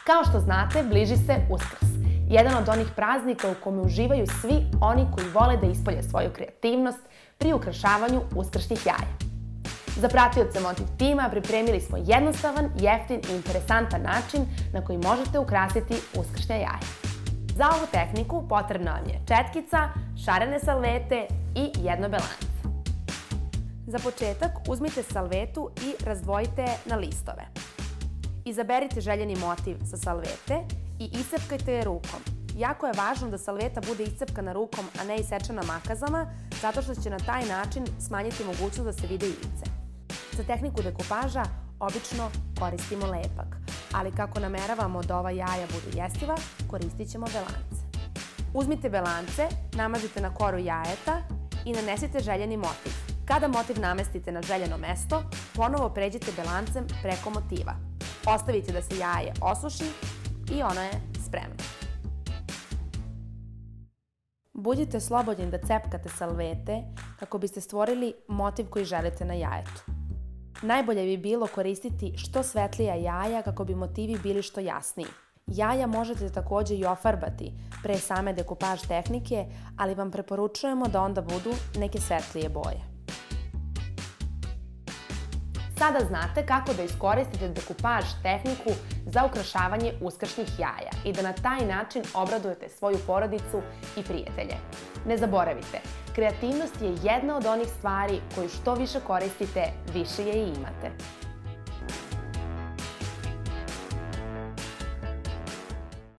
Kao što znate, bliži se Uskrs. Jedan od onih praznika u kome uživaju svi oni koji vole da ispolje svoju kreativnost pri ukrašavanju uskršnjih jaja. Za pratioce Motiv tima pripremili smo jednostavan, jeftin i interesantan način na koji možete ukrasiti uskršnja jaja. Za ovu tehniku potrebna vam je četkica, šarene salvete i jedno belance. Za početak uzmite salvetu i razdvojite je na listove. Izaberite željeni motiv sa salvete i iscepkajte je rukom. Jako je važno da salveta bude iscepkana rukom, a ne isečena makazama, zato što će na taj način smanjiti mogućnost da se vide ivice. Za tehniku dekupaža obično koristimo lepak, ali kako nameravamo da ova jaja budu jestiva, koristit ćemo belance. Uzmite belance, namažite na koru jajeta i nanesite željeni motiv. Kada motiv namestite na željeno mesto, ponovo pređite belancem preko motiva. Ostavite da se jaje osuši i ono je spremno. Budite slobodni da cepkate salvete kako biste stvorili motiv koji želite na jajetu. Najbolje bi bilo koristiti što svetlija jaja kako bi motivi bili što jasniji. Jaja možete također i ofarbati pre same dekupaž tehnike, ali vam preporučujemo da onda budu neke svetlije boje. Sada znate kako da iskoristite dekupaž tehniku za ukrašavanje uskršnjih jaja i da na taj način obradujete svoju porodicu i prijatelje. Ne zaboravite, kreativnost je jedna od onih stvari koju što više koristite, više je i imate.